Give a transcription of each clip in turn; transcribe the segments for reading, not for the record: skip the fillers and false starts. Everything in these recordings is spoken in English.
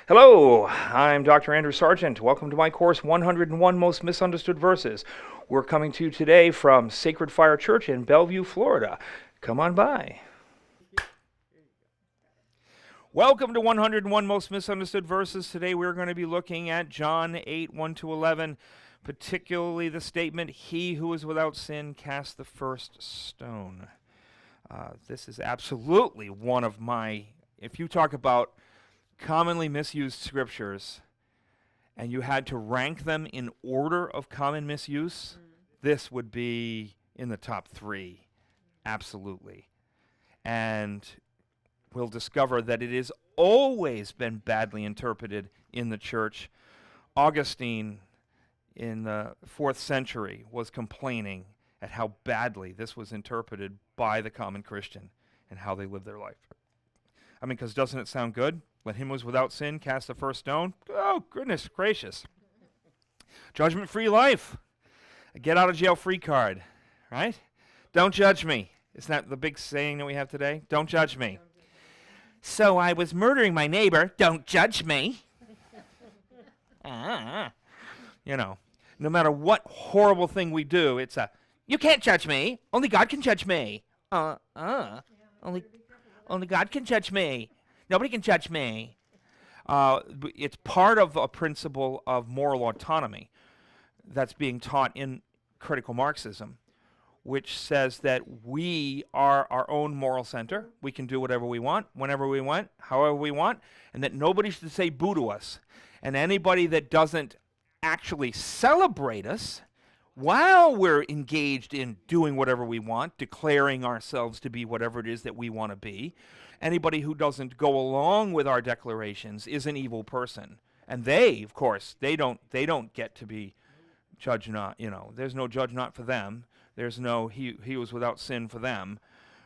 Hello, I'm Dr. Andrew Sargent. Welcome to my course, 101 Most Misunderstood Verses. We're coming to you today from Sacred Fire Church in Bellevue, Florida. Come on by. Welcome to 101 Most Misunderstood Verses. Today we're going to be looking at John 8, 1-11, particularly the statement, "He who is without sin cast the first stone." This is absolutely one of my, if you talk about commonly misused scriptures and you had to rank them in order of common misuse, this would be in the top 3, absolutely. And we'll discover that it has always been badly interpreted in the church. Augustine in the 4th century was complaining at how badly this was interpreted by the common Christian and how they live their life. I mean, because doesn't it sound good? Let him who was without sin cast the first stone. Oh, goodness gracious. Judgment-free life. A get-out-of-jail-free card, right? Don't judge me. Isn't that the big saying that we have today? Don't judge me. So I was murdering my neighbor. Don't judge me. You know, no matter what horrible thing we do, it's a, you can't judge me. Only God can judge me. Only God can judge me. Nobody can judge me. It's part of a principle of moral autonomy that's being taught in critical Marxism, which says that we are our own moral center. We can do whatever we want, whenever we want, however we want, and that nobody should say boo to us. And anybody that doesn't actually celebrate us while we're engaged in doing whatever we want, declaring ourselves to be whatever it is that we want to be, anybody who doesn't go along with our declarations is an evil person. And they, of course, they don't get to be judge not, there's no judge not for them. There's no he was without sin for them.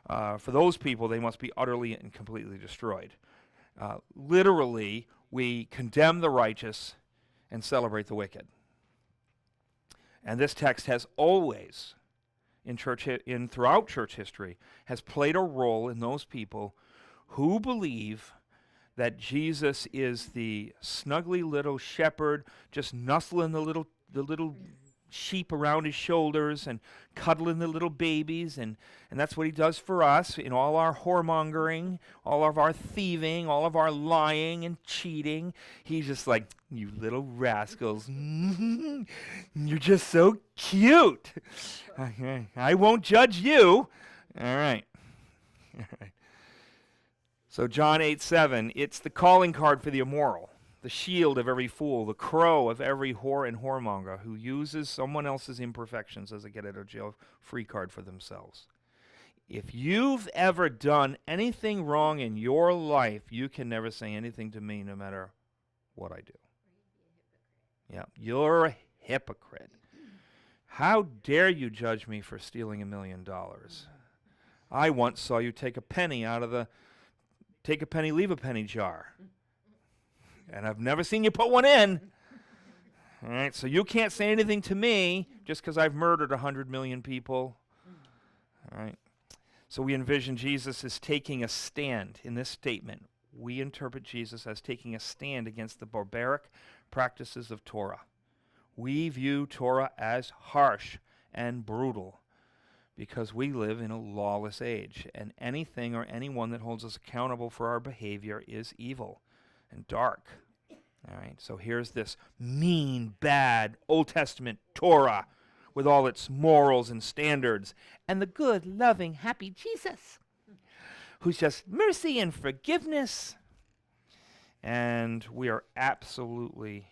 For those people, they must be utterly and completely destroyed. Literally, we condemn the righteous and celebrate the wicked. And this text has always, throughout church history, has played a role in those people who believe that Jesus is the snuggly little shepherd, just nuzzling the little sheep around his shoulders and cuddling the little babies, and that's what he does for us in all our whoremongering, all of our thieving, all of our lying and cheating. He's just like, you little rascals, you're just so cute. I won't judge you. All right. So John 8:7, it's the calling card for the immoral, the shield of every fool, the crow of every whore and whoremonger who uses someone else's imperfections as a get-out-of-jail-free card for themselves. If you've ever done anything wrong in your life, you can never say anything to me no matter what I do. Yeah, you're a hypocrite. How dare you judge me for stealing $1 million? I once saw you take a penny out of the take a penny, leave a penny jar. And I've never seen you put one in. All right, so you can't say anything to me just because I've murdered 100 million people. All right. So we envision Jesus as taking a stand in this statement. We interpret Jesus as taking a stand against the barbaric practices of Torah. We view Torah as harsh and brutal because we live in a lawless age, and anything or anyone that holds us accountable for our behavior is evil and dark. All right, so here's this mean, bad Old Testament Torah with all its morals and standards, and the good, loving, happy Jesus, who's just mercy and forgiveness. And we are absolutely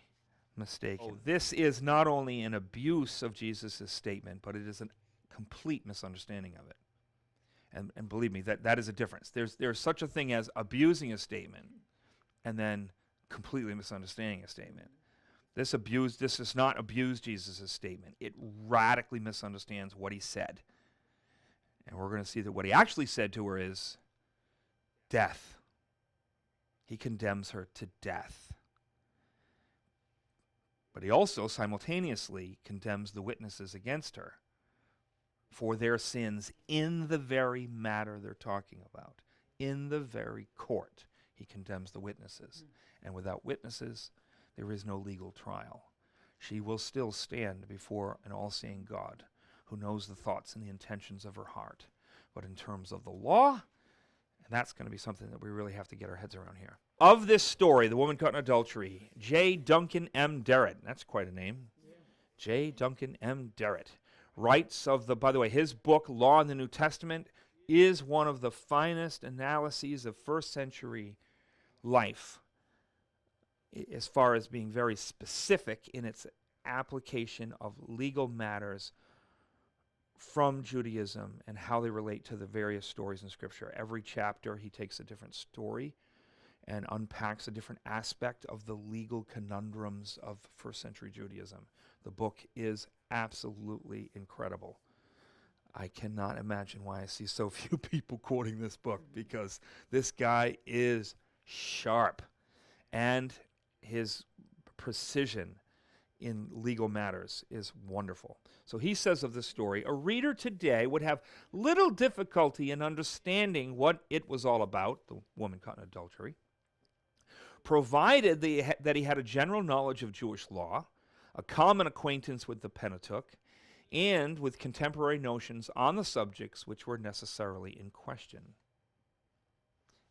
mistaken. This is not only an abuse of Jesus' statement, but it is a complete misunderstanding of it. And believe me, that is a difference. There's such a thing as abusing a statement and then completely misunderstanding a statement. This does not abuse Jesus' statement. It radically misunderstands what he said. And we're going to see that what he actually said to her is death. He condemns her to death. But he also simultaneously condemns the witnesses against her for their sins in the very matter they're talking about, in the very court. he condemns the witnesses. And without witnesses, there is no legal trial. She will still stand before an all-seeing God who knows the thoughts and the intentions of her heart. But in terms of the law, and that's going to be something that we really have to get our heads around here. Of this story, the woman caught in adultery, J. Duncan M. Derritt, that's quite a name, J. Duncan M. Derritt, writes of by the way, his book, Law in the New Testament, is one of the finest analyses of first century life as far as being very specific in its application of legal matters from Judaism and how they relate to the various stories in Scripture. Every chapter, he takes a different story and unpacks a different aspect of the legal conundrums of first century Judaism. The book is absolutely incredible. I cannot imagine why I see so few people quoting this book, because this guy is sharp, and his precision in legal matters is wonderful. So he says of this story, a reader today would have little difficulty in understanding what it was all about, the woman caught in adultery, provided that he had a general knowledge of Jewish law, a common acquaintance with the Pentateuch, and with contemporary notions on the subjects which were necessarily in question.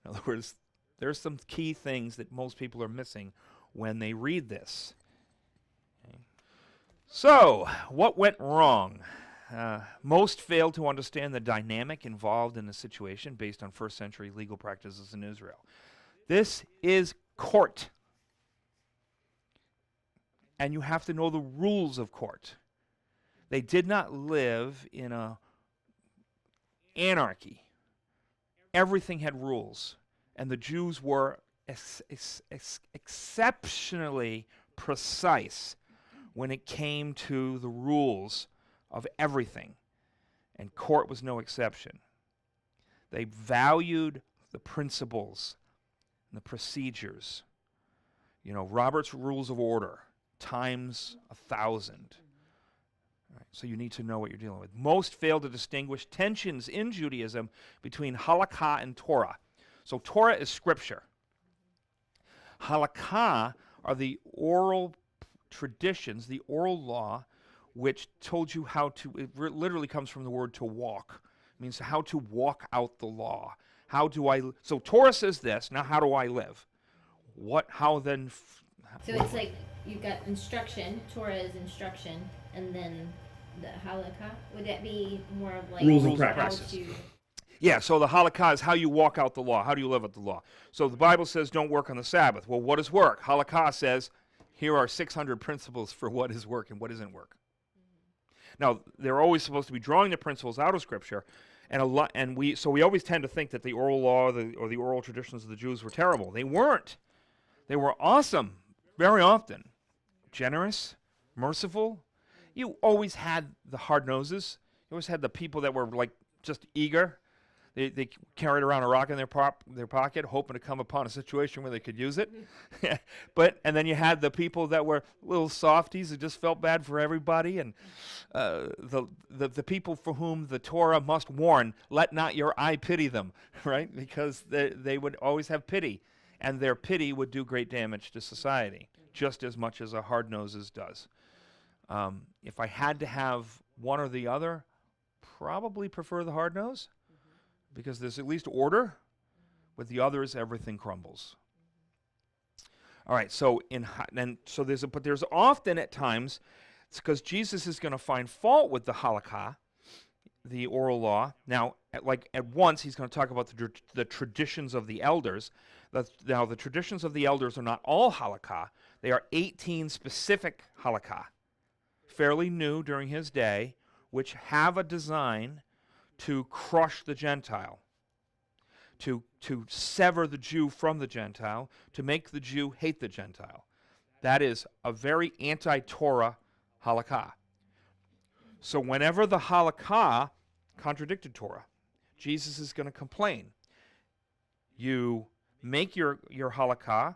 In other words, there's some key things that most people are missing when they read this. Okay. So, what went wrong? Most failed to understand the dynamic involved in the situation based on first century legal practices in Israel. This is court. And you have to know the rules of court. They did not live in an anarchy. Everything had rules. And the Jews were exceptionally precise when it came to the rules of everything. And court was no exception. They valued the principles and the procedures. You know, Robert's Rules of Order times 1,000. Right, so you need to know what you're dealing with. Most fail to distinguish tensions in Judaism between halakha and Torah. So Torah is scripture. Halakha are the oral traditions, the oral law, which told you how to, it literally comes from the word to walk. It means how to walk out the law. How do I, so Torah says this, now how do I live? How then? So it's like you've got instruction, Torah is instruction, and then the halakha, would that be more of like rules and practices? Yeah, so the halakha is how you walk out the law. How do you live out the law? So the Bible says don't work on the Sabbath. Well, what is work? Halakha says here are 600 principles for what is work and what isn't work. Now, they're always supposed to be drawing the principles out of Scripture, and we always tend to think that the oral law or the oral traditions of the Jews were terrible. They weren't. They were awesome, very often. Generous, merciful. You always had the hard noses. You always had the people that were like just eager. They carried around a rock in their pocket, hoping to come upon a situation where they could use it. And then you had the people that were little softies who just felt bad for everybody, and the people for whom the Torah must warn, let not your eye pity them, right? Because they would always have pity, and their pity would do great damage to society, just as much as a hard-noses does. If I had to have one or the other, probably prefer the hard nose, because there's at least order. With the others, everything crumbles. All right, so there's often at times, it's because Jesus is going to find fault with the halakha, the oral law. Now, at once, he's going to talk about the traditions of the elders. Now, the traditions of the elders are not all halakha. They are 18 specific halakha, fairly new during his day, which have a design to crush the Gentile, to sever the Jew from the Gentile, to make the Jew hate the Gentile. That is a very anti-Torah halakha. So whenever the halakha contradicted Torah, Jesus is going to complain. You make your halakha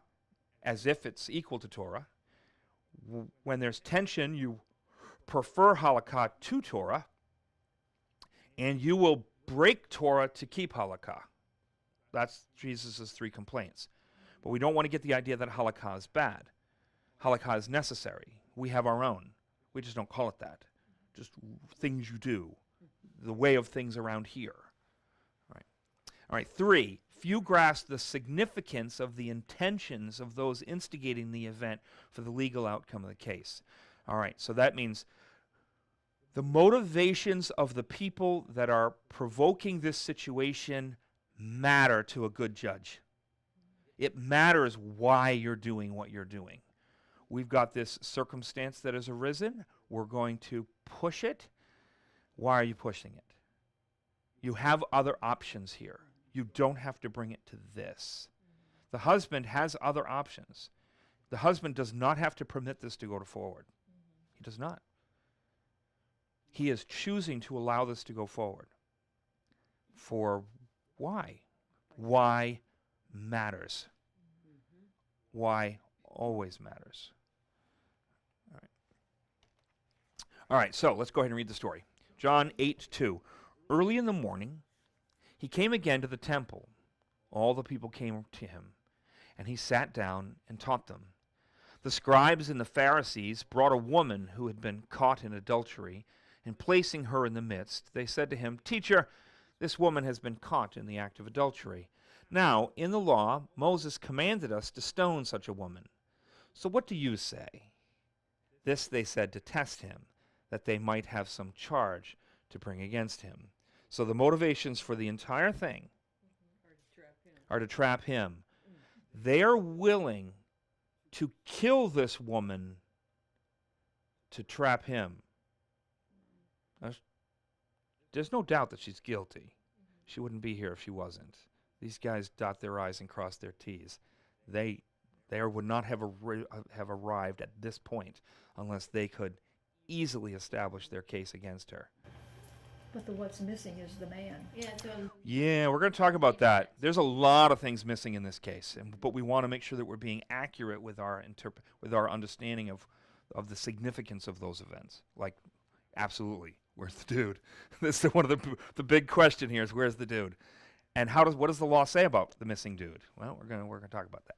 as if it's equal to Torah. When there's tension, you prefer halakha to Torah, and you will break Torah to keep halakha. That's Jesus' 3 complaints. But we don't want to get the idea that halakha is bad. Halakha is necessary. We have our own. We just don't call it that. Just things you do. The way of things around here. All right, 3, few grasp the significance of the intentions of those instigating the event for the legal outcome of the case. All right, so that means the motivations of the people that are provoking this situation matter to a good judge. It matters why you're doing what you're doing. We've got this circumstance that has arisen. We're going to push it. Why are you pushing it? You have other options here. You don't have to bring it to this. The husband has other options. The husband does not have to permit this to go forward. He does not. He is choosing to allow this to go forward. For why? Why matters. Why always matters. All right, so let's go ahead and read the story. John 8:2. Early in the morning, he came again to the temple. All the people came to him, and he sat down and taught them. The scribes and the Pharisees brought a woman who had been caught in adultery, and placing her in the midst, they said to him, "Teacher, this woman has been caught in the act of adultery. Now, in the law, Moses commanded us to stone such a woman. So what do you say?" This they said to test him, that they might have some charge to bring against him. So the motivations for the entire thing are to trap him. They are willing to kill this woman to trap him. There's no doubt that she's guilty. She wouldn't be here if she wasn't. These guys dot their I's and cross their T's. They would not have arrived at this point unless they could easily establish their case against her. But what's missing is the man. Yeah, we're going to talk about that. There's a lot of things missing in this case, but we want to make sure that we're being accurate with our understanding of the significance of those events. Like, absolutely, where's the dude? This is one of the big question here is where's the dude, and what does the law say about the missing dude? Well, we're going to talk about that.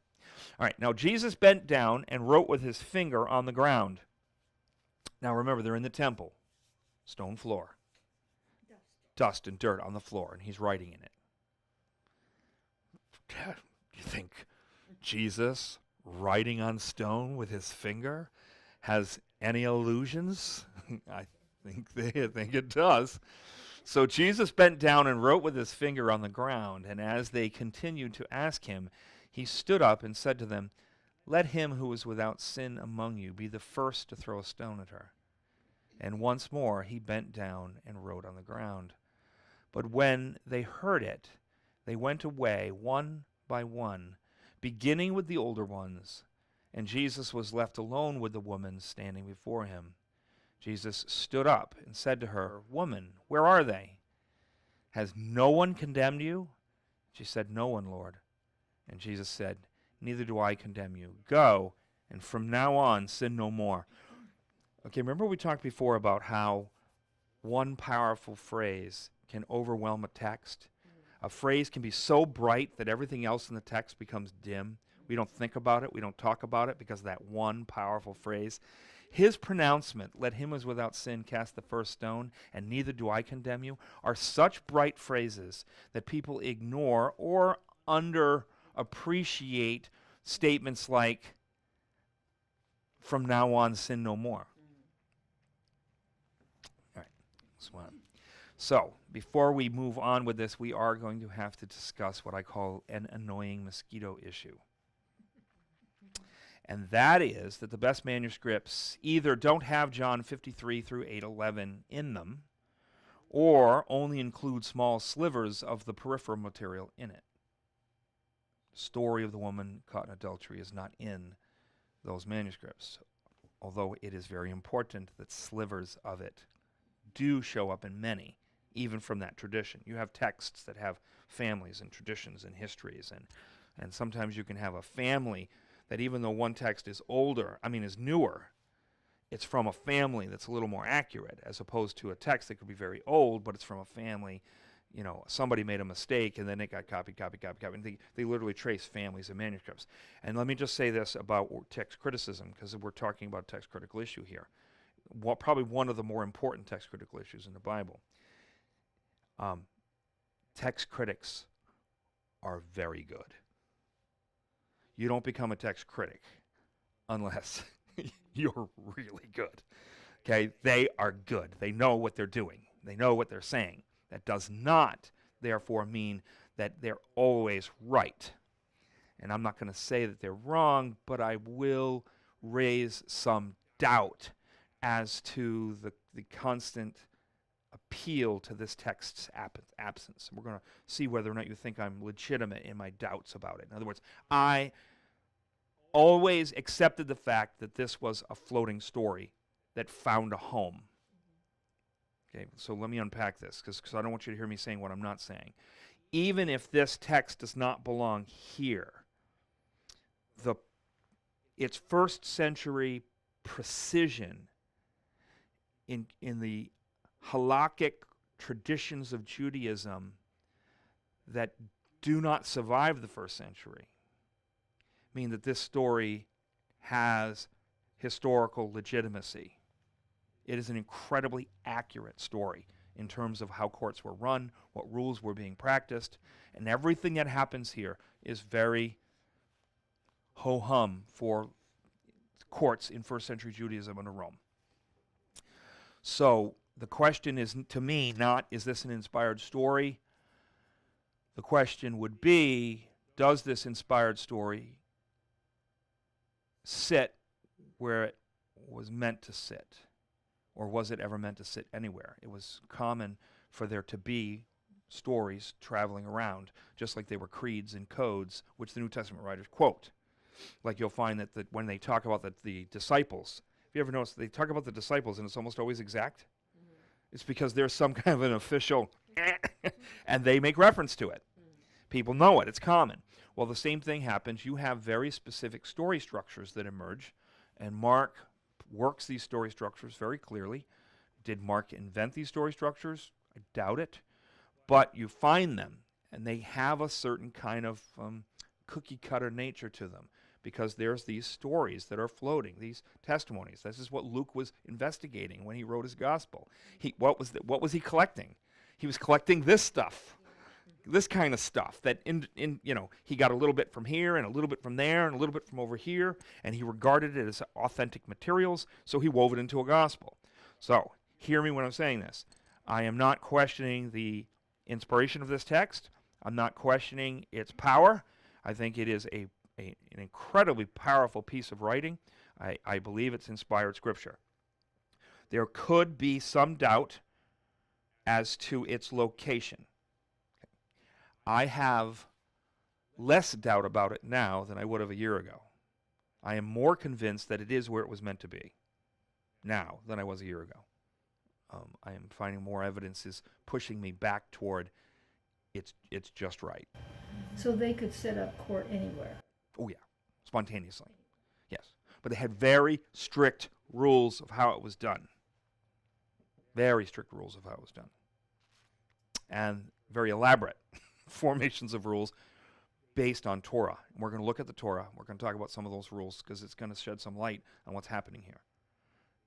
All right. Now Jesus bent down and wrote with his finger on the ground. Now remember, they're in the temple, stone floor. Dust and dirt on the floor, and he's writing in it. You think Jesus writing on stone with his finger has any illusions? I think it does. So Jesus bent down and wrote with his finger on the ground, and as they continued to ask him, he stood up and said to them, "Let him who is without sin among you be the first to throw a stone at her." And once more he bent down and wrote on the ground. But when they heard it, they went away one by one, beginning with the older ones. And Jesus was left alone with the woman standing before him. Jesus stood up and said to her, "Woman, where are they? Has no one condemned you?" She said, "No one, Lord." And Jesus said, "Neither do I condemn you. Go, and from now on sin no more." Okay, remember we talked before about how one powerful phrase can overwhelm a text. A phrase can be so bright that everything else in the text becomes dim. We don't think about it. We don't talk about it because of that one powerful phrase. His pronouncement, "Let him who is without sin cast the first stone," and "Neither do I condemn you," are such bright phrases that people ignore or underappreciate statements like, "From now on, sin no more." All right. So, before we move on with this, we are going to have to discuss what I call an annoying mosquito issue. And that is that the best manuscripts either don't have John 53 through 8:11 in them, or only include small slivers of the peripheral material in it. The story of the woman caught in adultery is not in those manuscripts, although it is very important that slivers of it do show up in many, even from that tradition. You have texts that have families and traditions and histories, and sometimes you can have a family that even though one text is newer, it's from a family that's a little more accurate, as opposed to a text that could be very old, but it's from a family, somebody made a mistake and then it got copied. And they literally trace families of manuscripts. And let me just say this about text criticism, because we're talking about text critical issue here. Probably one of the more important text critical issues in the Bible. Text critics are very good. You don't become a text critic unless you're really good. Okay? They are good. They know what they're doing. They know what they're saying. That does not, therefore, mean that they're always right. And I'm not going to say that they're wrong, but I will raise some doubt as to the constant appeal to this text's absence. We're going to see whether or not you think I'm legitimate in my doubts about it. In other words, I always accepted the fact that this was a floating story that found a home. Okay, so let me unpack this, because I don't want you to hear me saying what I'm not saying. Even if this text does not belong here, its first century precision in the halakhic traditions of Judaism that do not survive the first century mean that this story has historical legitimacy. It is an incredibly accurate story in terms of how courts were run, what rules were being practiced, and everything that happens here is very ho-hum for courts in first century Judaism under Rome. So the question is, to me, not is this an inspired story? The question would be, does this inspired story sit where it was meant to sit? Or was it ever meant to sit anywhere? It was common for there to be stories traveling around, just like they were creeds and codes, which the New Testament writers quote. Like you'll find that when they talk about the disciples, if you ever notice, they talk about the disciples and it's almost always exact. Mm-hmm. It's because there's some kind of an official, and they make reference to it. Mm-hmm. People know it. It's common. Well, the same thing happens. You have very specific story structures that emerge, and Mark works these story structures very clearly. Did Mark invent these story structures? I doubt it. But you find them, and they have a certain kind of cookie-cutter nature to them, because there's these stories that are floating, these testimonies. This is what Luke was investigating when he wrote his gospel. What was he collecting? He was collecting this stuff. This kind of stuff that he got a little bit from here and a little bit from there and a little bit from over here, and he regarded it as authentic materials, so he wove it into a gospel. So hear me when I'm saying this. I am not questioning the inspiration of this text. I'm not questioning its power. I think it is an incredibly powerful piece of writing. I believe it's inspired scripture. There could be some doubt as to its location. I have less doubt about it now than I would have a year ago. I am more convinced that it is where it was meant to be now than I was a year ago. I am finding more evidence is pushing me back toward it's just right. So they could set up court anywhere? Oh yeah, spontaneously. Yes. But they had very strict rules of how it was done. Very strict rules of how it was done. And very elaborate formations of rules based on Torah. And we're going to look at the Torah. We're going to talk about some of those rules because it's going to shed some light on what's happening here.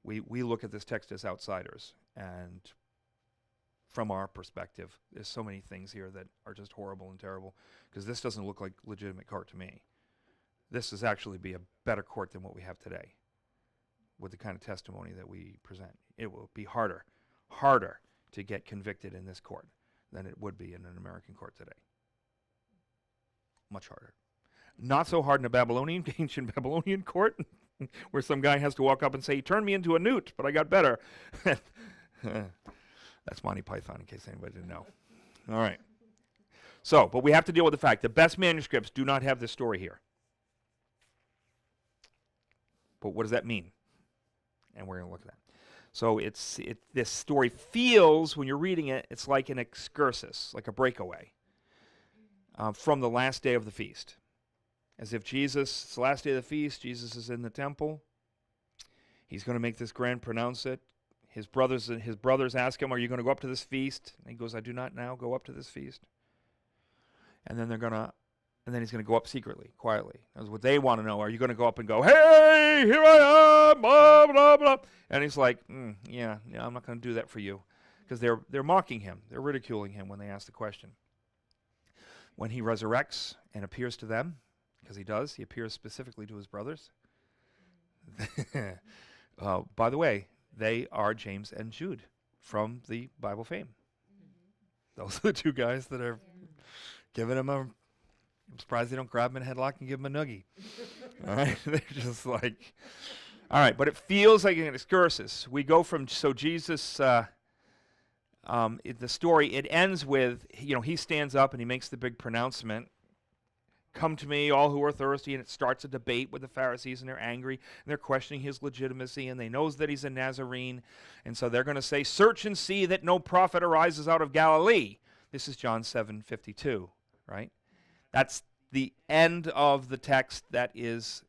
We look at this text as outsiders, and from our perspective, there's so many things here that are just horrible and terrible, because this doesn't look like legitimate court to me. This is actually be a better court than what we have today with the kind of testimony that we present. It will be harder to get convicted in this court than it would be in an American court today. Much harder. Not so hard in a ancient Babylonian court, where some guy has to walk up and say, he turned me into a newt, but I got better. That's Monty Python, in case anybody didn't know. All right. So, but we have to deal with the fact the best manuscripts do not have this story here. But what does that mean? And we're going to look at that. So this story feels, when you're reading it, it's like an excursus, like a breakaway from the last day of the feast. As if it's the last day of the feast, Jesus is in the temple. He's going to make this grand pronounce it. His brothers ask him, "Are you going to go up to this feast?" And he goes, "I do not now go up to this feast." And then he's going to go up secretly, quietly. That's what they want to know. Are you going to go up and go, "Hey, here I am, blah, blah, blah." And he's like, yeah, I'm not going to do that for you. Because they're mocking him. They're ridiculing him when they ask the question. When he resurrects and appears to them, because he does, he appears specifically to his brothers. By the way, they are James and Jude from the Bible fame. Those are the two guys that are giving him I'm surprised they don't grab him in a headlock and give him a noogie. All right? They're just like, all right, but it feels like an excursus. We go from, so Jesus, the story, it ends with, he stands up and he makes the big pronouncement. "Come to me, all who are thirsty," and it starts a debate with the Pharisees, and they're angry, and they're questioning his legitimacy, and they knows that he's a Nazarene, and so they're going to say, "Search and see that no prophet arises out of Galilee." This is John 7:52, right? That's the end of the text that is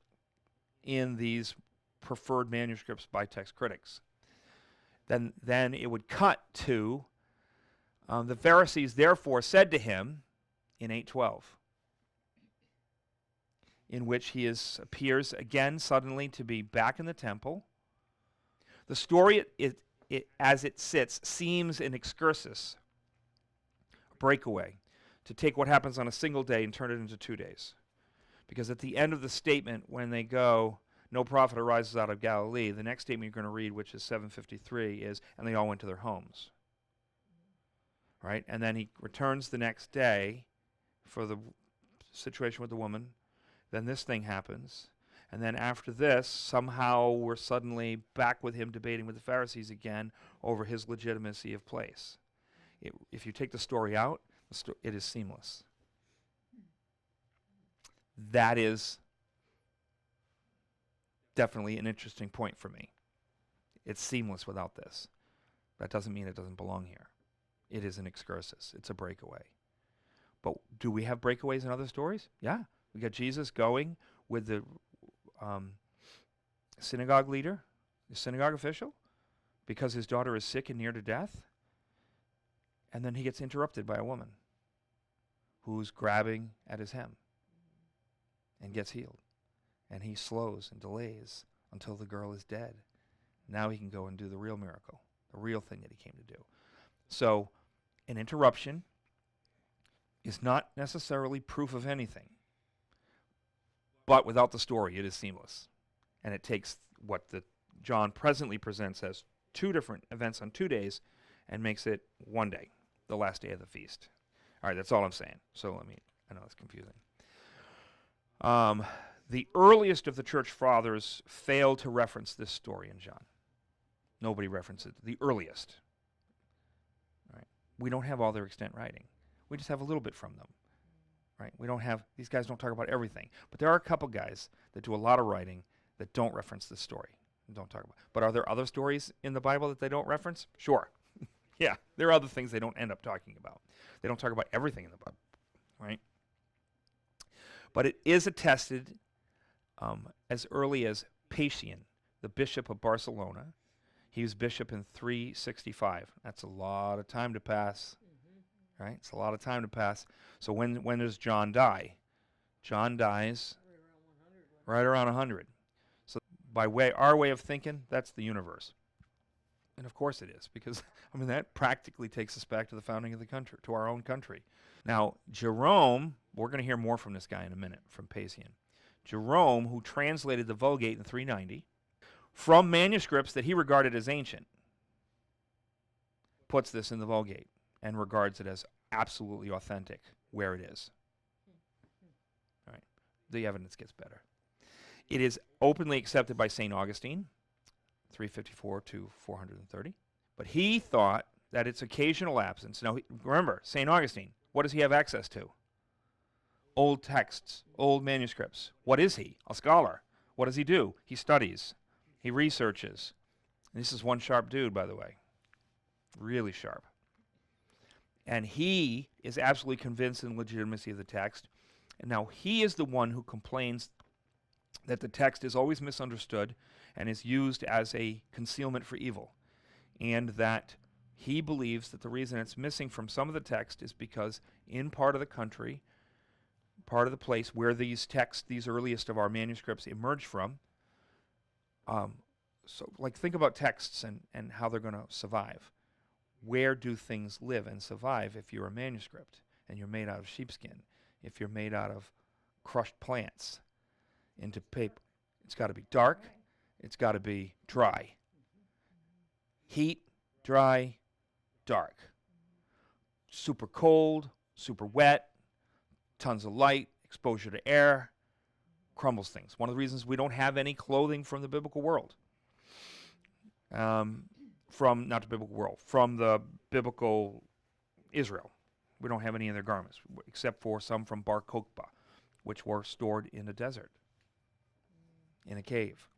in these preferred manuscripts by text critics. Then it would cut to, the Pharisees therefore said to him in 8:12, in which he appears again suddenly to be back in the temple. The story, it as it sits, seems an excursus, a breakaway, to take what happens on a single day and turn it into 2 days. Because at the end of the statement, when they go, "No prophet arises out of Galilee," the next statement you're going to read, which is 7:53, is, "And they all went to their homes." Right? And then he returns the next day for the situation with the woman. Then this thing happens. And then after this, somehow we're suddenly back with him debating with the Pharisees again over his legitimacy of place. If you take the story out, it is seamless. That is definitely an interesting point for me. It's seamless without this. That doesn't mean it doesn't belong here. It is an excursus. It's a breakaway. But do we have breakaways in other stories? Yeah. We got Jesus going with the synagogue leader, the synagogue official, because his daughter is sick and near to death. And then he gets interrupted by a woman who's grabbing at his hem and gets healed. And he slows and delays until the girl is dead. Now he can go and do the real miracle, the real thing that he came to do. So an interruption is not necessarily proof of anything. But without the story, it is seamless. And it takes what John presently presents as 2 different events on 2 days and makes it 1 day, the last day of the feast. All right, that's all I'm saying. So I know it's confusing. The earliest of the church fathers failed to reference this story in John. Nobody referenced it. The earliest. All right. We don't have all their extant writing. We just have a little bit from them. Right? These guys don't talk about everything. But there are a couple guys that do a lot of writing that don't reference this story. Don't talk about. But are there other stories in the Bible that they don't reference? Sure. Yeah, there are other things they don't end up talking about. They don't talk about everything in the Bible, right? But it is attested as early as Pacian, the bishop of Barcelona. He was bishop in 365. That's a lot of time to pass. Right? It's a lot of time to pass. So when does John die? John dies right around 100. So by our way of thinking, that's the universe. And of course it is, because that practically takes us back to the founding of the country, to our own country. Now, Jerome, we're going to hear more from this guy in a minute, from Pacian. Jerome, who translated the Vulgate in 390, from manuscripts that he regarded as ancient, puts this in the Vulgate and regards it as absolutely authentic where it is. All right. The evidence gets better. It is openly accepted by St. Augustine, 354 to 430. But he thought that its occasional absence. Now, remember, St. Augustine, what does he have access to? Old texts, old manuscripts. What is he? A scholar. What does he do? He studies. He researches. And this is one sharp dude, by the way. Really sharp. And he is absolutely convinced in the legitimacy of the text. And now he is the one who complains that the text is always misunderstood and is used as a concealment for evil. and that he believes that the reason it's missing from some of the text is because in part of the country, part of the place where these texts, these earliest of our manuscripts, emerged from, so like think about texts and how they're going to survive. Where do things live and survive if you're a manuscript and you're made out of sheepskin, if you're made out of crushed plants into paper? It's got to be dark. It's got to be dry. Heat, dry, dark. Super cold, super wet, tons of light, exposure to air, crumbles things. One of the reasons we don't have any clothing from the biblical world. From the biblical Israel. We don't have any of their garments, except for some from Bar Kokhba, which were stored in a desert, in a cave.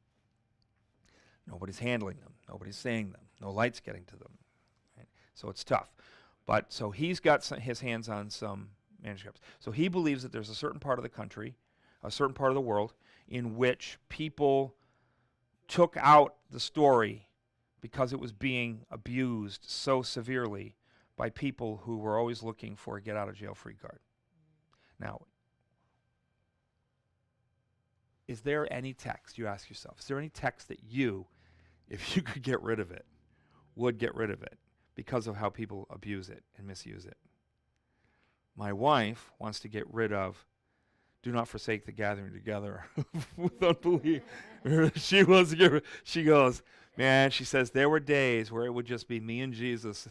Nobody's handling them. Nobody's seeing them. No light's getting to them. Right? So it's tough. But so he's got his hands on some manuscripts. So he believes that there's a certain part of the country, a certain part of the world, in which people took out the story because it was being abused so severely by people who were always looking for a get-out-of-jail-free card. Now, is there any text, you ask yourself, is there any text that you, if you could get rid of it, would get rid of it because of how people abuse it and misuse it? My wife wants to get rid of "Do not forsake the gathering together" with unbelief. She wants to get rid. She goes, man, she says, there were days where it would just be me and Jesus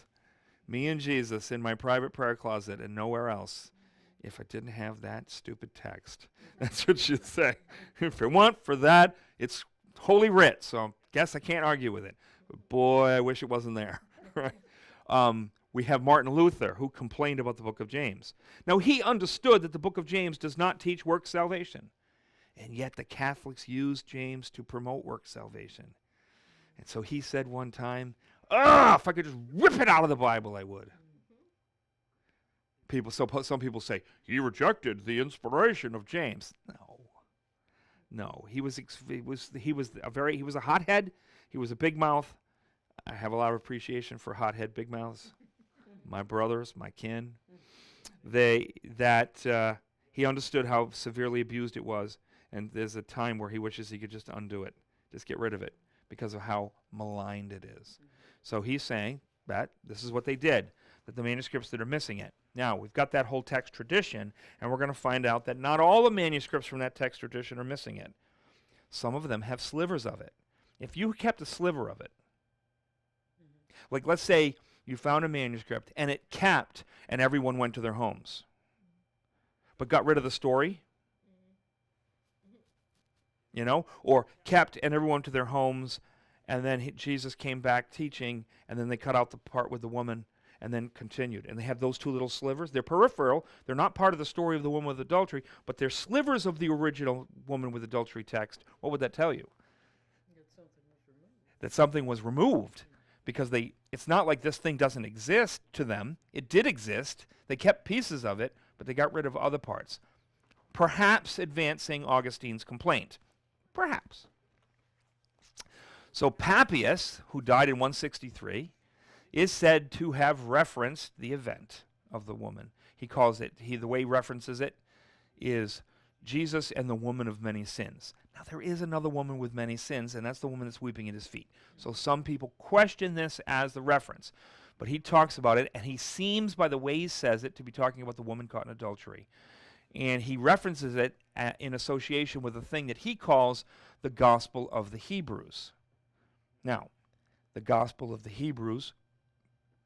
in my private prayer closet and nowhere else if I didn't have that stupid text. That's what she'd say. If it weren't for that, it's holy writ, so I guess I can't argue with it. But boy, I wish it wasn't there. Right? We have Martin Luther, who complained about the book of James. Now, he understood that the book of James does not teach works salvation, and yet the Catholics use James to promote works salvation. And so he said one time, if I could just rip it out of the Bible, I would. Some people say, he rejected the inspiration of James. No, he was a hothead. He was a big mouth. I have a lot of appreciation for hothead big mouths. My brothers, my kin. He understood how severely abused it was, and there's a time where he wishes he could just undo it, just get rid of it, because of how maligned it is. So he's saying that this is what they did, that the manuscripts that are missing it. Now, we've got that whole text tradition, and we're going to find out that not all the manuscripts from that text tradition are missing it. Some of them have slivers of it. If you kept a sliver of it, like let's say you found a manuscript and it kept and everyone went to their homes, but got rid of the story, or kept and everyone went to their homes, and then Jesus came back teaching, and then they cut out the part with the woman and then continued. And they have those two little slivers. They're peripheral. They're not part of the story of the woman with adultery, but they're slivers of the original woman with adultery text. What would that tell you? That something was removed. Because it's not like this thing doesn't exist to them. It did exist. They kept pieces of it, but they got rid of other parts. Perhaps advancing Augustine's complaint. Perhaps. So Papias, who died in 163, is said to have referenced the event of the woman. He calls it, the way he references it is Jesus and the woman of many sins. Now, there is another woman with many sins, and that's the woman that's weeping at his feet. So some people question this as the reference. But he talks about it, and he seems, by the way he says it, to be talking about the woman caught in adultery. And he references it in association with a thing that he calls the Gospel of the Hebrews. Now, the Gospel of the Hebrews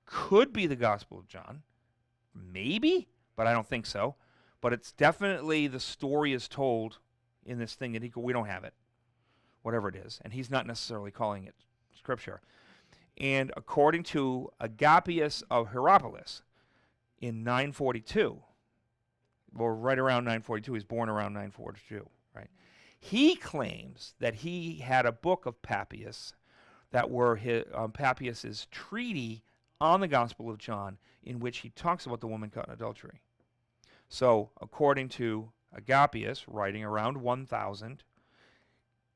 could be the Gospel of John. Maybe, but I don't think so. But it's definitely the story is told in this thing that we don't have it, whatever it is. And he's not necessarily calling it Scripture. And according to Agapius of Hierapolis in 942, or right around 942, he's born around 942, right? He claims that he had a book of Papias that were Papias's treatise on the Gospel of John, in which he talks about the woman caught in adultery. So, according to Agapius, writing around 1000,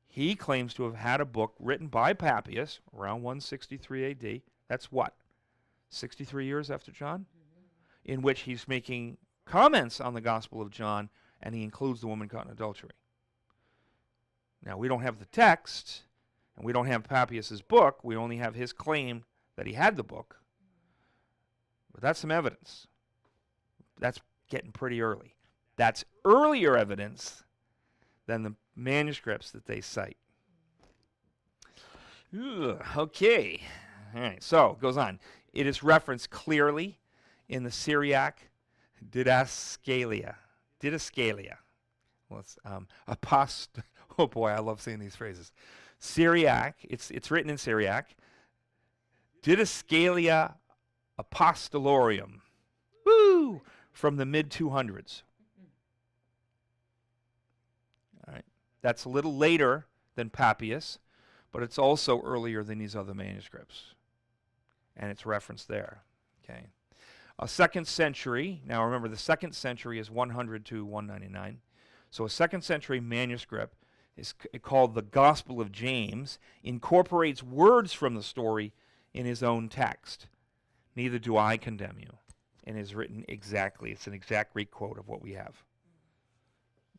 he claims to have had a book written by Papias around 163 AD That's what? 63 years after John? In which he's making comments on the Gospel of John, and he includes the woman caught in adultery. Now, we don't have the text, and we don't have Papias' book. We only have his claim that he had the book. But that's some evidence. That's getting pretty early. That's earlier evidence than the manuscripts that they cite. Okay. All right, so it goes on. It is referenced clearly in the Syriac didascalia. Well, it's oh boy, I love saying these phrases. Syriac, it's written in Syriac. Didascalia apostolorium. Woo! From the mid-200s. All right. That's a little later than Papias, but it's also earlier than these other manuscripts. And it's referenced there. Okay. A 2nd century, now remember the 2nd century is 100 to 199. So a 2nd century manuscript is called the Gospel of James, incorporates words from the story in his own text. Neither do I condemn you. And is written exactly, it's an exact requote of what we have.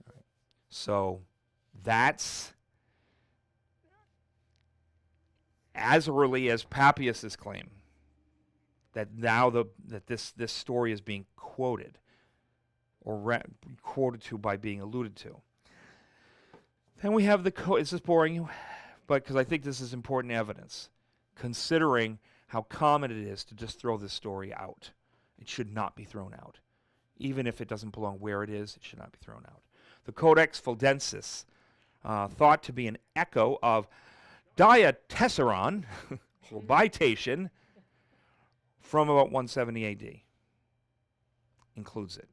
All right. So that's as early as Papias' claim that now that this story is being quoted or quoted to by being alluded to. Then we have this is boring, but because I think this is important evidence, considering how common it is to just throw this story out. It should not be thrown out. Even if it doesn't belong where it is, it should not be thrown out. The Codex Fuldensis, thought to be an echo of Diatessaron, Bitation, from about 170 AD, includes it.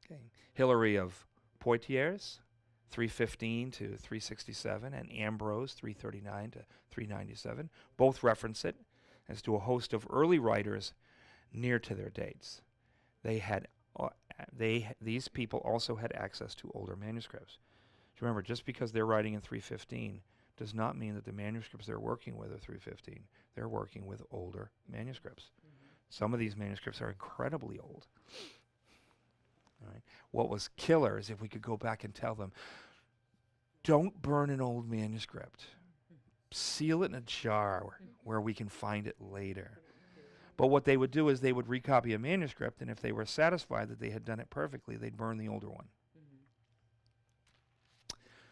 Okay. Hilary of Poitiers, 315 to 367, and Ambrose, 339 to 397, both reference it, as do a host of early writers near to their dates. These people also had access to older manuscripts. Remember, just because they're writing in 315 does not mean that the manuscripts they're working with are 315. They're working with older manuscripts. Some of these manuscripts are incredibly old. All right. What was killer is if we could go back and tell them, don't burn an old manuscript. Seal it in a jar where we can find it later. But what they would do is they would recopy a manuscript, and if they were satisfied that they had done it perfectly, they'd burn the older one.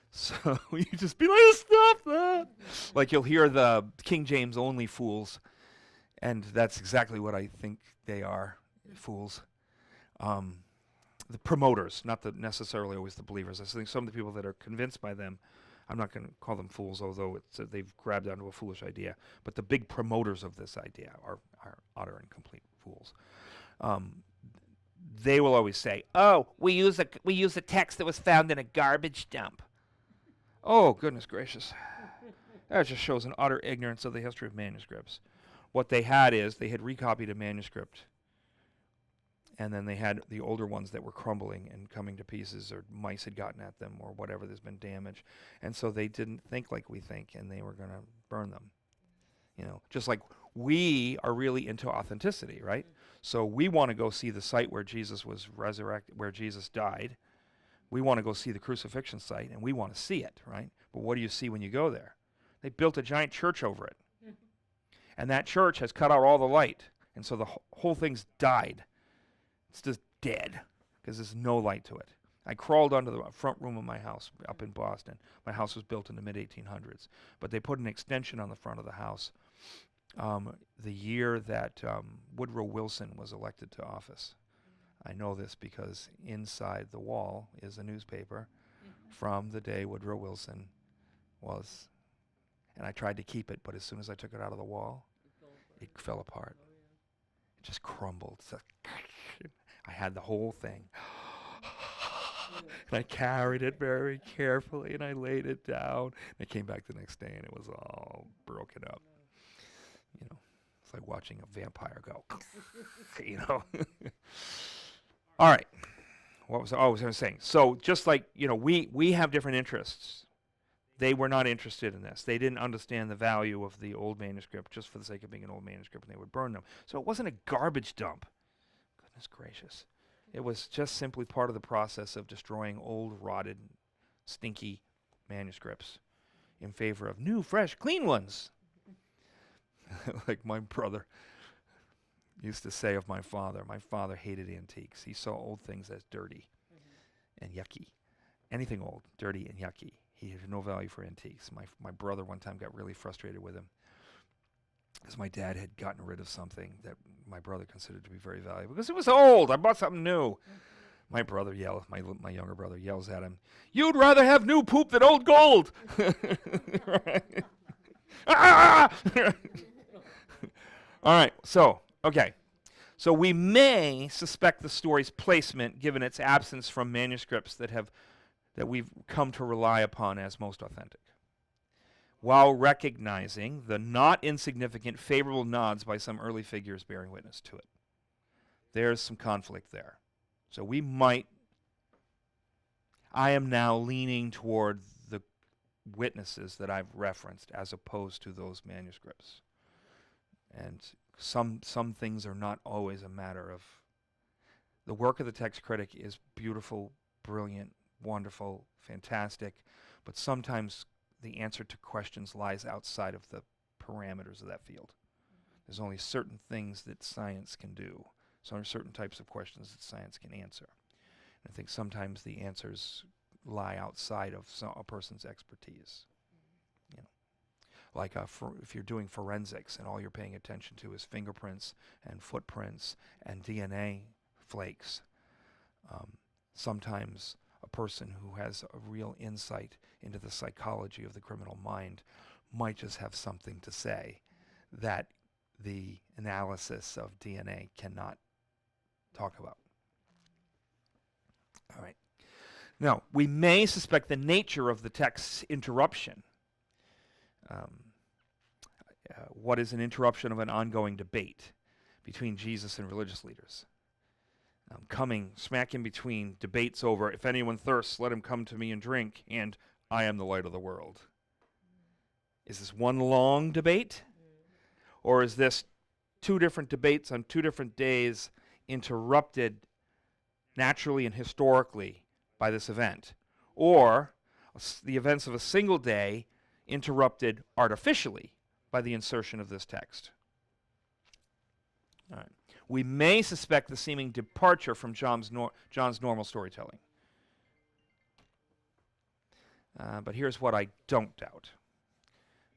So you just be like, stop that! Like you'll hear the King James only fools, and that's exactly what I think they are, fools. The promoters, not necessarily always the believers. I think some of the people that are convinced by them, I'm not going to call them fools, although they've grabbed onto a foolish idea. But the big promoters of this idea are utter and complete fools. They will always say, "Oh, we use a text that was found in a garbage dump." Oh, goodness gracious! That just shows an utter ignorance of the history of manuscripts. What they had is they had recopied a manuscript, and then they had the older ones that were crumbling and coming to pieces, or mice had gotten at them, or whatever. There's been damage, and so they didn't think like we think, and they were going to burn them. You know, just like we are really into authenticity, right? So we want to go see the site where Jesus was resurrected, where Jesus died. We want to go see the crucifixion site, and we want to see it, right? But what do you see when you go there? They built a giant church over it, and that church has cut out all the light, and so the whole thing's died. It's just dead because there's no light to it. I crawled onto the front room of my house up in Boston. My house was built in the mid-1800s, but they put an extension on the front of the house the year that Woodrow Wilson was elected to office. I know this because inside the wall is a newspaper from the day Woodrow Wilson was, and I tried to keep it, but as soon as I took it out of the wall, it fell apart. It just crumbled. So I had the whole thing. And I carried it very carefully, and I laid it down. I came back the next day, and it was all broken up. You know, it's like watching a vampire go. You know. All right. What was I was going to say? So just like, you know, we have different interests. They were not interested in this. They didn't understand the value of the old manuscript just for the sake of being an old manuscript, and they would burn them. So it wasn't a garbage dump. Goodness gracious. It was just simply part of the process of destroying old, rotted, stinky manuscripts in favor of new, fresh, clean ones. Like my brother used to say of my father. My father hated antiques. He saw old things as dirty and yucky. Anything old, dirty, and yucky. He had no value for antiques. My brother one time got really frustrated with him because my dad had gotten rid of something that my brother considered to be very valuable because it was old. I bought something new. My brother yells, my younger brother yells at him, "You'd rather have new poop than old gold." Ah! All right, so we may suspect the story's placement given its absence from manuscripts that we've come to rely upon as most authentic, while recognizing the not insignificant favorable nods by some early figures bearing witness to it. There's some conflict there. So I am now leaning toward the witnesses that I've referenced as opposed to those manuscripts. And some things are not always a matter of... The work of the text critic is beautiful, brilliant, wonderful, fantastic, but sometimes the answer to questions lies outside of the parameters of that field. There's only certain things that science can do. So there are certain types of questions that science can answer. And I think sometimes the answers lie outside of a person's expertise. You know, like if you're doing forensics and all you're paying attention to is fingerprints and footprints and DNA flakes, sometimes a person who has a real insight into the psychology of the criminal mind might just have something to say that the analysis of DNA cannot talk about. All right. Now, we may suspect the nature of the text's interruption. What is an interruption of an ongoing debate between Jesus and religious leaders? Coming smack in between debates over, if anyone thirsts, let him come to me and drink, and I am the light of the world. Is this one long debate? Or is this two different debates on two different days interrupted naturally and historically by this event? Or the events of a single day interrupted artificially by the insertion of this text? All right. We may suspect the seeming departure from John's normal storytelling. But here's what I don't doubt.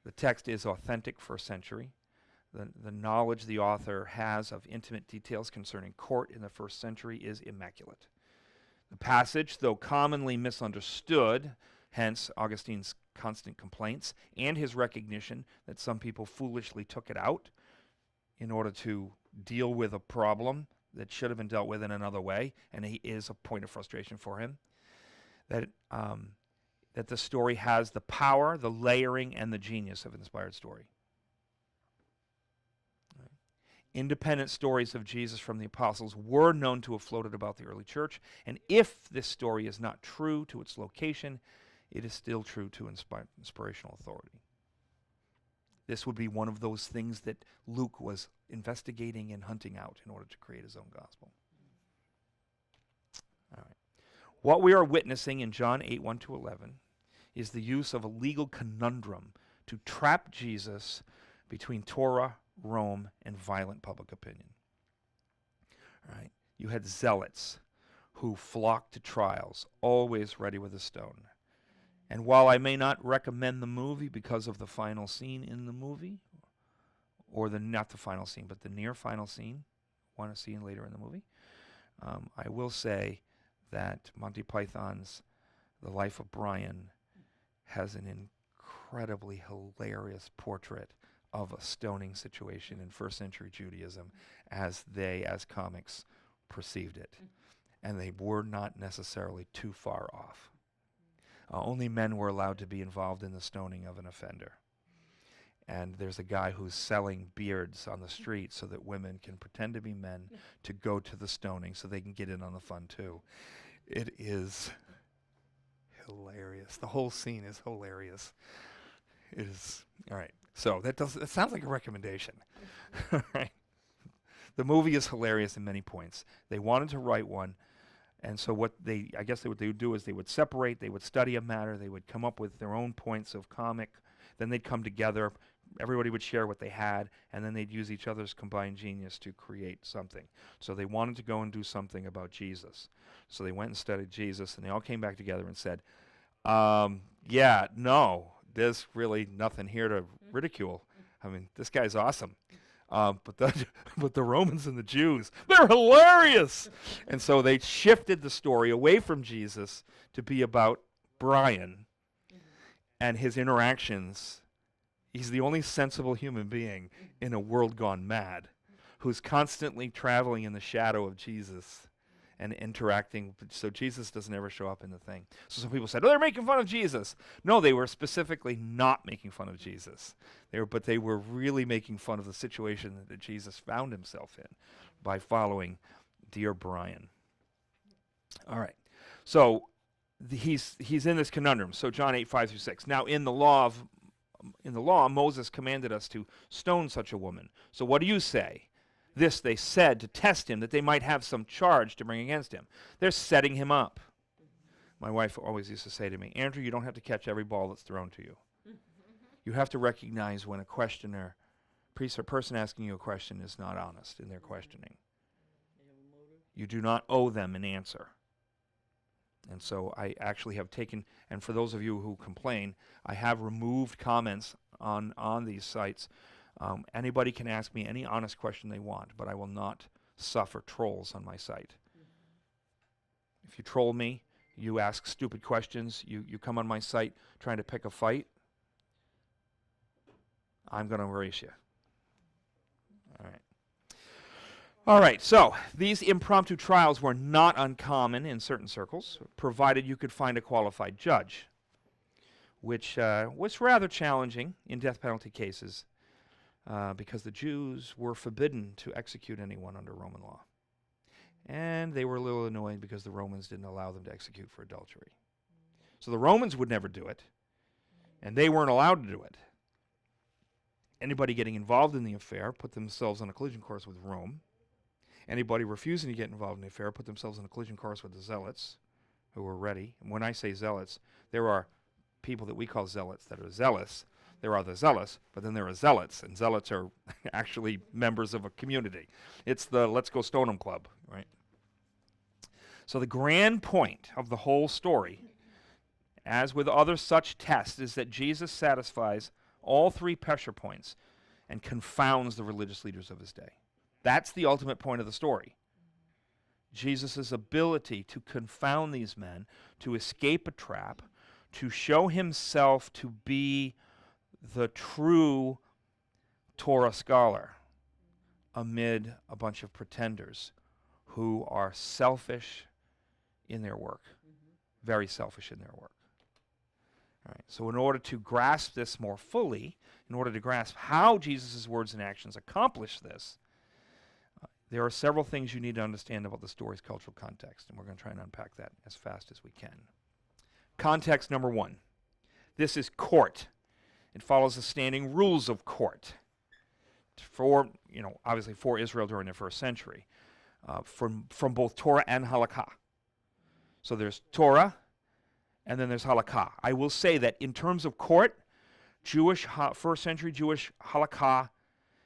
The text is authentic first century. The knowledge the author has of intimate details concerning court in the first century is immaculate. The passage, though commonly misunderstood, hence Augustine's constant complaints, and his recognition that some people foolishly took it out in order to deal with a problem that should have been dealt with in another way, and he is a point of frustration for him, that the story has the power, the layering, and the genius of an inspired story. Independent stories of Jesus from the apostles were known to have floated about the early church, and if this story is not true to its location, it is still true to inspirational authority. This would be one of those things that Luke was investigating and hunting out in order to create his own gospel. All right. What we are witnessing in John 8, 1-11 is the use of a legal conundrum to trap Jesus between Torah, Rome, and violent public opinion. All right. You had zealots who flocked to trials, always ready with a stone. And while I may not recommend the movie because of the final scene in the movie, or not the final scene, but the near final scene, want to see later in the movie, I will say that Monty Python's The Life of Brian has an incredibly hilarious portrait of a stoning situation in first century Judaism as comics, perceived it. And they were not necessarily too far off. Only men were allowed to be involved in the stoning of an offender. And there's a guy who's selling beards on the street so that women can pretend to be men to go to the stoning so they can get in on the fun too. It is hilarious. The whole scene is hilarious. It is. All right. So that sounds like a recommendation. All right. The movie is hilarious in many points. They wanted to write one, and so what they would do is they would separate, they would study a matter, they would come up with their own points of comic, then they'd come together, everybody would share what they had, and then they'd use each other's combined genius to create something. So they wanted to go and do something about Jesus. So they went and studied Jesus, and they all came back together and said, yeah, no, there's really nothing here to ridicule. I mean, this guy's awesome. But the Romans and the Jews, they're hilarious. And so they shifted the story away from Jesus to be about Brian and his interactions. He's the only sensible human being in a world gone mad who's constantly traveling in the shadow of Jesus and interacting. So Jesus doesn't ever show up in the thing. So some people said, oh, they're making fun of Jesus. No, they were specifically not making fun of Jesus. But they were really making fun of the situation that Jesus found himself in by following dear Brian. All right. So he's in this conundrum. So John 8:5-6. Now in the law, Moses commanded us to stone such a woman. So what do you say? This they said to test him, that they might have some charge to bring against him. They're setting him up. My wife always used to say to me, Andrew, you don't have to catch every ball that's thrown to you. You have to recognize when a questioner, person asking you a question is not honest in their questioning. You do not owe them an answer. And so I actually have taken, and for those of you who complain, I have removed comments on these sites. Anybody can ask me any honest question they want, but I will not suffer trolls on my site. If you troll me, you ask stupid questions, you come on my site trying to pick a fight, I'm going to erase you. All right, so these impromptu trials were not uncommon in certain circles, provided you could find a qualified judge, which was rather challenging in death penalty cases. Because the Jews were forbidden to execute anyone under Roman law. And they were a little annoyed because the Romans didn't allow them to execute for adultery. So the Romans would never do it, and they weren't allowed to do it. Anybody getting involved in the affair put themselves on a collision course with Rome. Anybody refusing to get involved in the affair put themselves on a collision course with the zealots, who were ready. And when I say zealots, there are people that we call zealots that are zealous. There are the zealous, but then there are zealots, and zealots are actually members of a community. It's the let's go stone 'em club, right? So the grand point of the whole story, as with other such tests, is that Jesus satisfies all three pressure points and confounds the religious leaders of his day. That's the ultimate point of the story. Jesus' ability to confound these men, to escape a trap, to show himself to be the true Torah scholar amid a bunch of pretenders who are selfish in their work, very selfish in their work. All right. So in order to grasp this more fully, in order to grasp how Jesus' words and actions accomplish this, there are several things you need to understand about the story's cultural context, and we're going to try and unpack that as fast as we can. Context number one. This is court. It follows the standing rules of court obviously for Israel during the first century, from both Torah and halakha. So there's Torah, and then there's halakha. I will say that in terms of court, first century Jewish halakha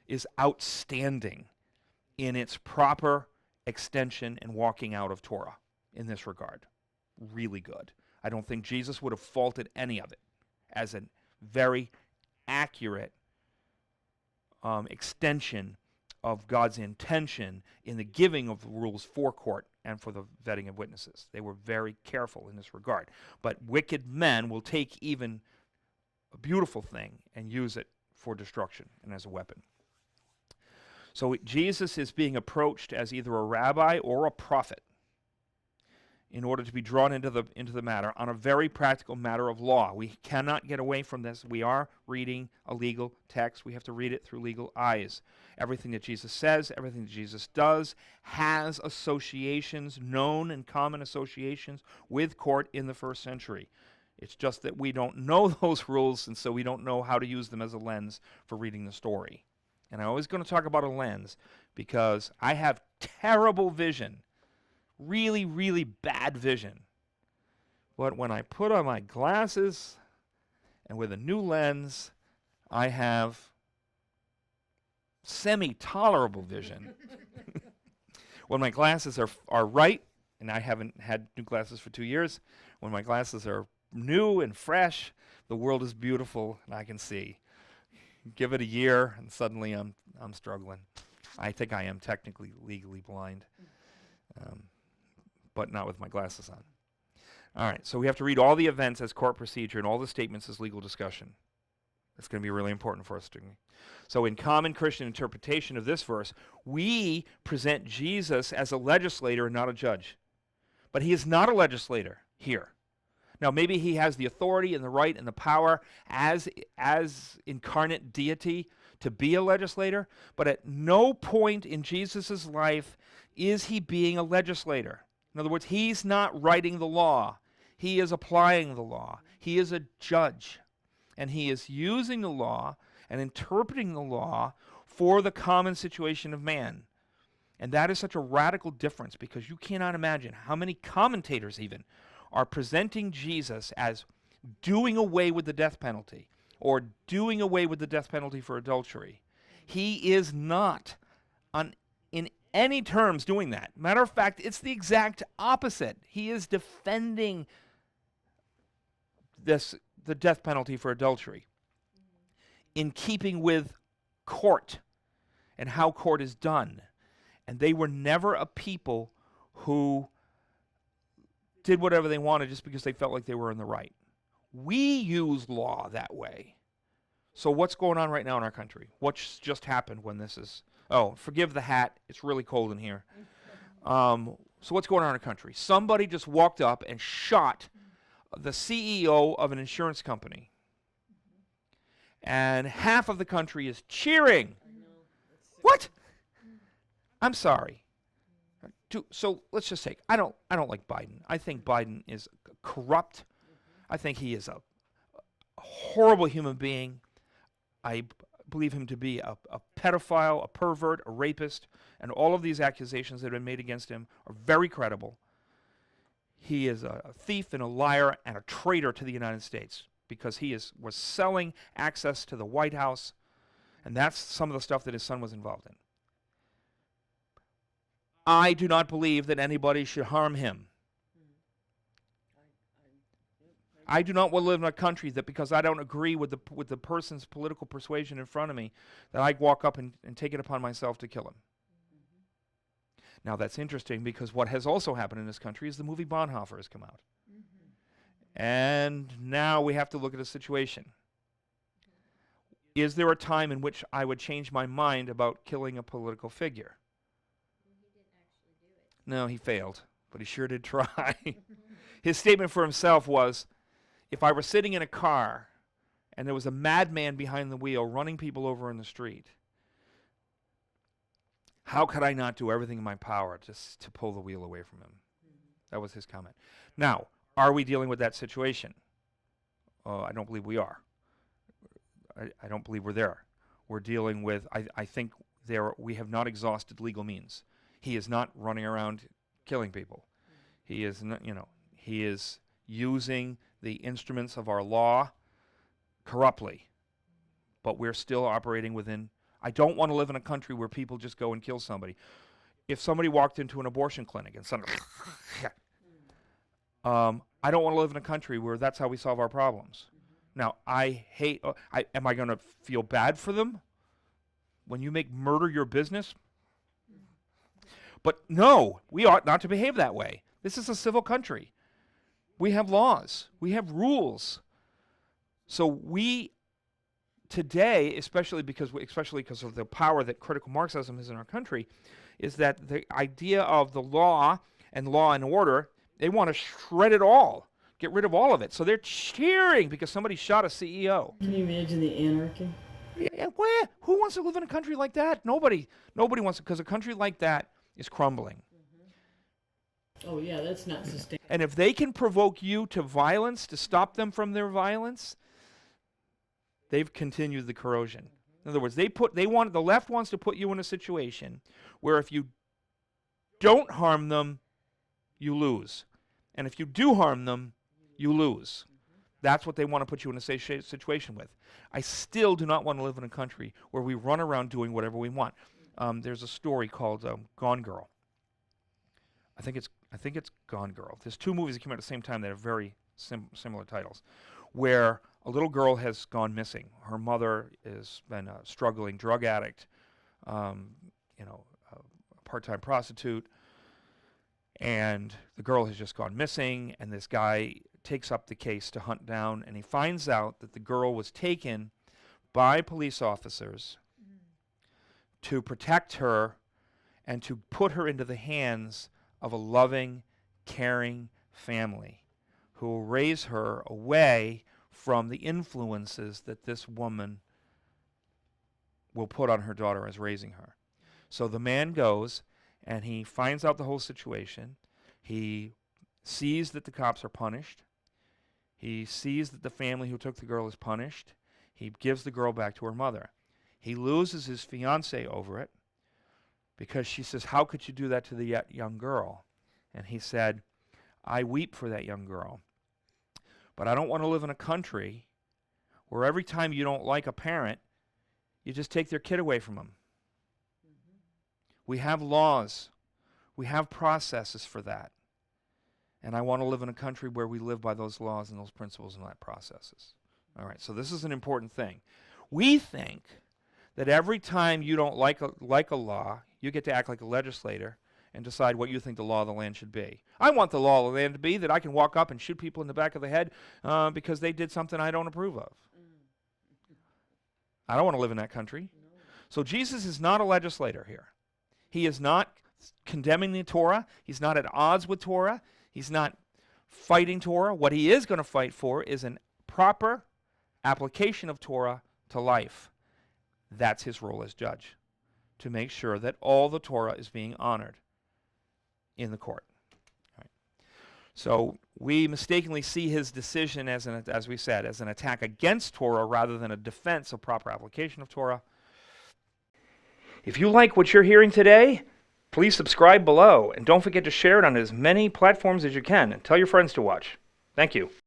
is outstanding in its proper extension and walking out of Torah in this regard. Really good. I don't think Jesus would have faulted any of it as a very accurate extension of God's intention in the giving of the rules for court and for the vetting of witnesses. They were very careful in this regard. But wicked men will take even a beautiful thing and use it for destruction and as a weapon. So Jesus is being approached as either a rabbi or a prophet in order to be drawn into the matter on a very practical matter of law. We cannot get away from this. We are reading a legal text. We have to read it through legal eyes. Everything that Jesus says, everything that Jesus does has associations, known and common associations with court in the first century. It's just that we don't know those rules, and so we don't know how to use them as a lens for reading the story. And I'm always going to talk about a lens because I have terrible vision, really, really bad vision. But when I put on my glasses and with a new lens, I have semi-tolerable vision. When my glasses are right, and I haven't had new glasses for 2 years, when my glasses are new and fresh, the world is beautiful and I can see. Give it a year and suddenly I'm struggling. I think I am technically legally blind, but not with my glasses on. All right, so we have to read all the events as court procedure and all the statements as legal discussion. That's going to be really important for us. So in common Christian interpretation of this verse, we present Jesus as a legislator and not a judge. But he is not a legislator here. Now, maybe he has the authority and the right and the power as incarnate deity to be a legislator, but at no point in Jesus' life is he being a legislator. In other words, he's not writing the law. He is applying the law. He is a judge, and he is using the law and interpreting the law for the common situation of man. And that is such a radical difference because you cannot imagine how many commentators even are presenting Jesus as doing away with the death penalty or doing away with the death penalty for adultery. He is not in any terms doing that. Matter of fact, it's the exact opposite. He is defending the death penalty for adultery in keeping with court and how court is done. And they were never a people who did whatever they wanted just because they felt like they were in the right. We use law that way. So what's going on right now in our country? What's just happened when this is... Oh, forgive the hat. It's really cold in here. So what's going on in our country? Somebody just walked up and shot the CEO of an insurance company. And half of the country is cheering. What? I'm sorry. So let's just say I don't like Biden. I think Biden is corrupt. I think he is a horrible human being. I believe him to be a pedophile, a pervert, a rapist, and all of these accusations that have been made against him are very credible. He is a thief and a liar and a traitor to the United States because he was selling access to the White House, and that's some of the stuff that his son was involved in. I do not believe that anybody should harm him. I do not want to live in a country that because I don't agree with the person's political persuasion in front of me, that I walk up and take it upon myself to kill him. Now that's interesting because what has also happened in this country is the movie Bonhoeffer has come out. And now we have to look at a situation. Is there a time in which I would change my mind about killing a political figure? No, he failed, but he sure did try. His statement for himself was, if I were sitting in a car and there was a madman behind the wheel running people over in the street, how could I not do everything in my power just to pull the wheel away from him? That was his comment. Now, are we dealing with that situation? I don't believe we are. I don't believe we're there. We're dealing with, I think we have not exhausted legal means. He is not running around killing people. He is not, he is using the instruments of our law corruptly. But we're still operating within. I don't want to live in a country where people just go and kill somebody. If somebody walked into an abortion clinic and somebody, I don't want to live in a country where that's how we solve our problems. Now, am I going to feel bad for them when you make murder your business? But no, we ought not to behave that way. This is a civil country. We have laws. We have rules. So we, today, especially because of the power that critical Marxism is in our country, is that the idea of the law and order, they want to shred it all, get rid of all of it. So they're cheering because somebody shot a CEO. Can you imagine the anarchy? Yeah, who wants to live in a country like that? Nobody wants to, because a country like that is crumbling. Oh, yeah, that's not sustainable. And if they can provoke you to violence, to stop them from their violence, they've continued the corrosion. In other words, the left wants to put you in a situation where if you don't harm them, you lose. And if you do harm them, you lose. That's what they want to put you in a situation with. I still do not want to live in a country where we run around doing whatever we want. There's a story called Gone Girl. I think it's Gone Girl. There's two movies that came out at the same time that have very similar titles, where a little girl has gone missing. Her mother has been a struggling drug addict, a part-time prostitute, and the girl has just gone missing, and this guy takes up the case to hunt down, and he finds out that the girl was taken by police officers to protect her and to put her into the hands of a loving, caring family who will raise her away from the influences that this woman will put on her daughter as raising her. So the man goes and he finds out the whole situation. He sees that the cops are punished. He sees that the family who took the girl is punished. He gives the girl back to her mother. He loses his fiancée over it because she says, "How could you do that to the young girl?" And he said, "I weep for that young girl. But I don't want to live in a country where every time you don't like a parent, you just take their kid away from them." We have laws. We have processes for that. And I want to live in a country where we live by those laws and those principles and that processes. All right, so this is an important thing. We think that every time you don't like a law, you get to act like a legislator and decide what you think the law of the land should be. I want the law of the land to be that I can walk up and shoot people in the back of the head because they did something I don't approve of. I don't want to live in that country. So Jesus is not a legislator here. He is not condemning the Torah. He's not at odds with Torah. He's not fighting Torah. What he is going to fight for is a proper application of Torah to life. That's his role as judge, to make sure that all the Torah is being honored in the court. All right. So we mistakenly see his decision as we said, as an attack against Torah rather than a defense of proper application of Torah. If you like what you're hearing today, please subscribe below, and don't forget to share it on as many platforms as you can, and tell your friends to watch. Thank you.